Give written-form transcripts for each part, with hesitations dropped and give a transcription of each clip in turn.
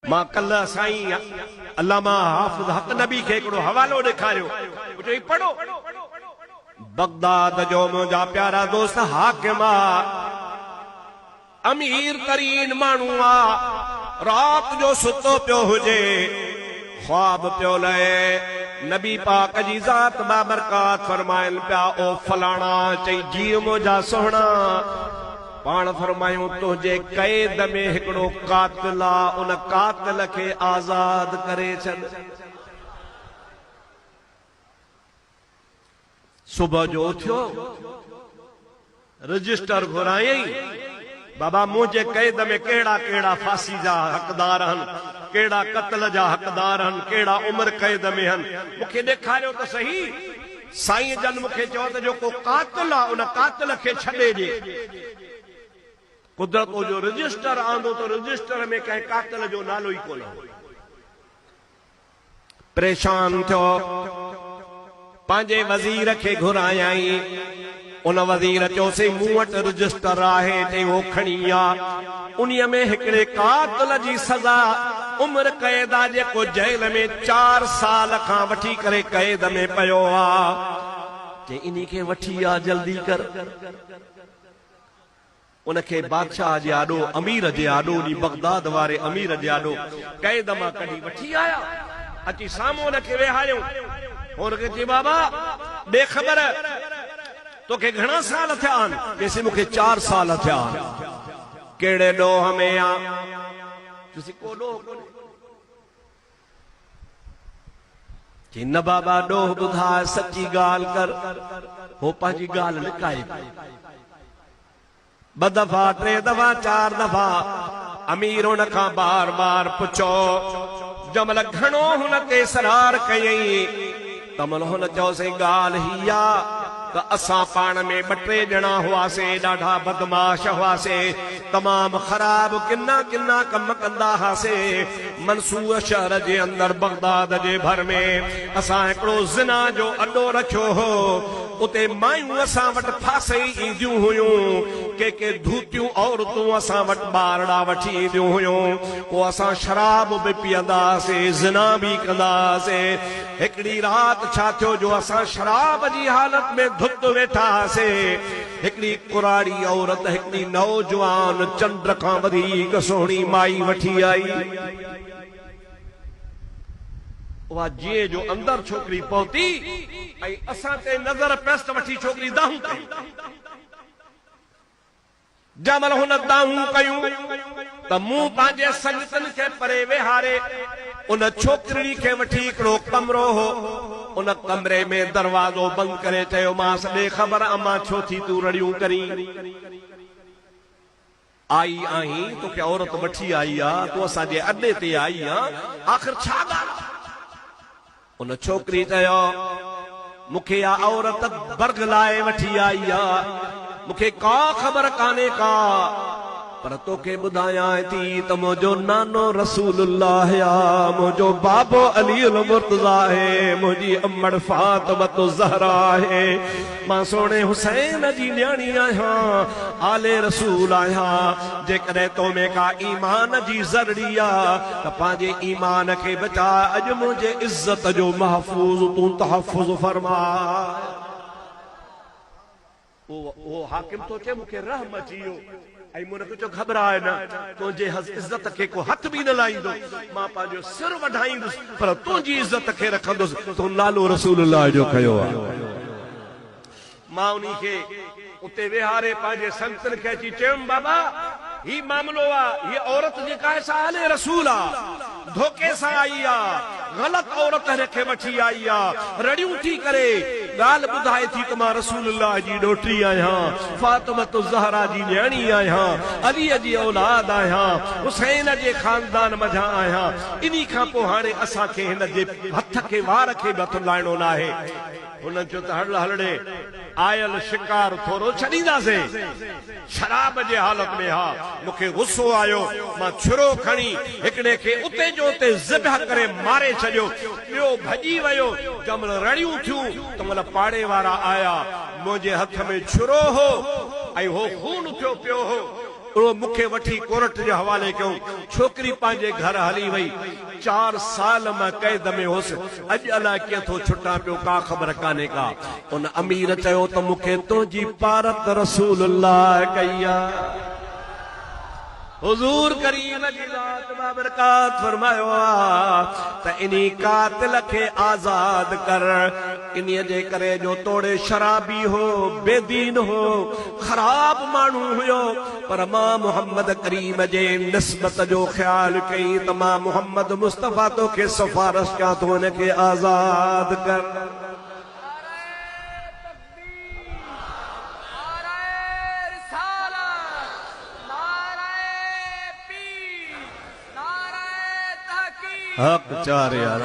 मां कल साईं अल्लामा हाफ़िज़ हक़ नबी खे हिकिड़ो हवालो ॾेखारियो, चई पढ़ो। बगदाद जो मुंहिंजा प्यारा दोस्त हाकिम आ, अमीर तरीन माण्हू आ, रात जो सुतो पियो हुजे, ख्वाब पियो लहे, नबी पाक जी ज़ात बाबरकात फरमाइनि पिया, ओ फलाणा, चई जी मुंहिंजा सोहणा, पाण फरमायूं तुंहिंजे क़ैद में हिकिड़ो कातिल आ, उन कातिल खे आज़ाद करे छॾ। सुबह जो उथियो, रजिस्टर घुरायई, बाबा मुंहिंजे कैद में कहिड़ा कहिड़ा फांसी जा हक़दार आहिनि, कहिड़ा क़त्ल जा हक़दार आहिनि, कहिड़ा उम्र कैद में आहिनि, मूंखे ॾेखारियो त सही। साईं जन मूंखे चयो त जेको कातिल आहे उन कातिल खे छॾे ॾे। कुदरत जो रजिस्टर आंदो त रजिस्टर में कंहिं कातिल जो नालो ई कोन। परेशान थियो, पंहिंजे वज़ीर खे घुरायई, उन वज़ीर चयोसि मूं वटि रजिस्टर आहे, चई उहो खणी आ, उन्हीअ में हिकिड़े कातिल जी सज़ा उम्र क़ैद आहे, जेको जेल में 4 साल खां वठी करे क़ैद में पियो आहे, चई इन्ही खे वठी आ, जल्दी कर। उनखे बादशाह जे आॾो, अमीर जे आॾो, बगदाद वारे अमीर जे आॾो क़ैद मां कढी वठी आया, अची साम्हूं उनखे वेहारियो, हुनखे चई बाबा ॾे ख़बर तोखे घणा साल थिया आहिनि? चइसि मूंखे 4 साल थिया आहिनि। कहिड़े ॾोह में आ? चइसि को ॾोह कोन्हे। चई न बाबा ॾोह ॿुधाए, सची ॻाल्हि कर। हो पंहिंजी ॻाल्हि लिकाए, 2 दफ़ा 3 दफ़ा 4 दफ़ा अमीर हुन खां बार बार पुछो, जमल घणो हुनखे इसरार कयई, तमल हुन चयोसि ॻाल्हि ही आ त असां पाण में 2-3 ॼणा हुआसीं, ॾाढा बदमाश हुआसीं, तमाम ख़राब किना किना कम कंदा हुआसीं। मंसूर शहर जे अंदर बगदाद जे भर में असां हिकिड़ो ज़िना जो अड्डो रखियो हो, उते मायूं असां वटि फासे ईंदियूं हुयूं, के धूतियूं औरतूं असां वटि ॿारड़ा वठी ईंदियूं हुयूं, पोइ असां शराब बि पीअंदासीं, ज़िना बि कंदासीं। हिकिड़ी राति छा थियो जो असां शराब जी हालत में धुत वेठासीं, हिकिड़ी कुराड़ी औरत, हिकिड़ी नौजवान चंड खां वधीक सुहिणी माई वठी आई। उहा जीअं जो अंदर छोकिरी पहुती ऐं असां ते नज़र पेस्ट वठी छोकिरी दाहूं कई। जमल हुन दाहूं कयूं त मूं पंहिंजे संगतनि खे परे वेहारे उन छोकिरी खे वठी हिकिड़ो कमरो हो, उन कमरे में दरवाज़ो बंदि करे चयोमांसि ॾे ख़बर अमां छो थी तूं रड़ियूं करी? आई आहीं, तोखे औरत वठी आई आहे, तूं असांजे अॾे ते आई आहे, आख़िर छा ॻाल्हि? उन छोकिरी चयो मूंखे इहा औरत बरगलाए वठी आई आहे, मूंखे का ख़बर कान्हे का, पर तोखे ॿुधायां थी त मुंहिंजो नानो रसूलुल्लाह आहे, मुंहिंजो बाबो अलीउल मुर्तज़ा आहे, मुंहिंजी अम्मड़ फातिमत ज़हरा आहे, मां सोणे हुसैन जी न्याणी आहियां, आले रसूल आहियां। जेकॾहिं तो में का ईमान जी ज़रूरी आहे त पंहिंजे ईमान खे बचा, अॼु मुंहिंजे इज़त जो महफ़ूज़ तूं तहफ़ुज़ फरमा। वो हाकिम तो चे मूंखे रहम अची वियो ऐं मूं चयो घबराए न, तुंहिंजे इज़त खे को हथ बि न लाहींदो, मां पंहिंजो सिर वधाईंदुसि पर तुंहिंजी इज़त खे रखंदुसि, तूं नालो रसूलुल्लाह जो खयो आहे। मां उन्ही खे उते वेहारे पंहिंजे संतनि खे अची चयुमि बाबा ही मामलो आहे, हीअ औरत जेका आहे सा आले रसूल आहे, धोखे सां आई आहे, ग़लति औरत खे वठी आई आहे, रड़ियूं थी करे ॻाल्हि ॿुधाए थी त मां रसूलुल्लाह जी ॾोहिटी आहियां, फातिमत ज़हरा जी न्याणी आहियां, अलीअ जी औलाद आहियां, हुसैन जे ख़ानदान मझां आहियां। इन्ही खां पोइ हाणे असांखे हिन जे हथ खे वार खे बि हथ लाइणो न आहे। हुननि चयो त हल हलड़े आयल शिकार थोरो छॾींदासीं, शराब जे हालत में हा। मूंखे गुस्सो आयो, मां छुरो खणी हिकिड़े खे उते जो उते ज़िबह करे मारे छॾियो, ॿियो भॼी वियो। जंहिंमहिल रड़ियूं थियूं तंहिंमहिल पाड़े वारा आया, मुंहिंजे हथ में छुरो हो ऐं हो खून थियो पियो हो। उहो मूंखे वठी कोर्ट जे हवाले कयूं। छोकिरी पंहिंजे घर हली वई। 4 साल मां कैद में हुअसि। अॼु अलाए कीअं छुटा पियो, का ख़बर कान्हे का। उन अमीर चयो त मूंखे तुंहिंजी पारत रसूलुल्लाह कई आहे। हुजूर करीम जी ज़ात बाबरकात फरमायो त इनी कातिल खे आज़ाद कर। इन्हीअ जे करे जो तोड़े शराबी हो, बेदीन हो, ख़राब माण्हू हुयो, पर मां मोहम्मद करीम जे निस्बत जो ख्याल कई त मां मोहम्मद मुस्तफ़ा तोखे सिफारिश कयां तो हुनखे आज़ाद कर। हक चार यार।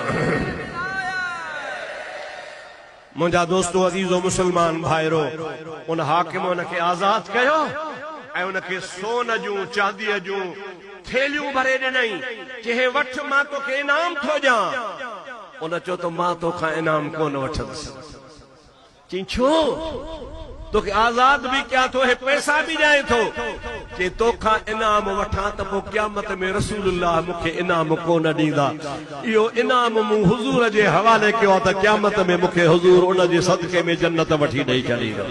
मुंहिंजा दोस्तो अज़ीज़ो मुसलमान भाइरो, उन हाकिम उनखे आज़ाद कयो ऐं उनखे सोन जूं चांदीअ जूं थेलियूं भरे ॾिनई। चए वठ, मां तोखे इनाम थो ॾियां। उन चयो त मां तोखां इनाम कोन वठंदुसि। चई छो? तोखे आज़ाद भी क्या तो है, पैसा भी जाए थो। के तोखा इनाम वठां त पोइ क़यामत में रसूलुल्लाह मूंखे इनाम कोन ॾींदा। इहो इनाम मूं हुज़ूर जे हवाले कयो त क़यामत में मूंखे हुज़ूर उन जे सदक़े में जन्नत वठी ॾेई छॾींदा।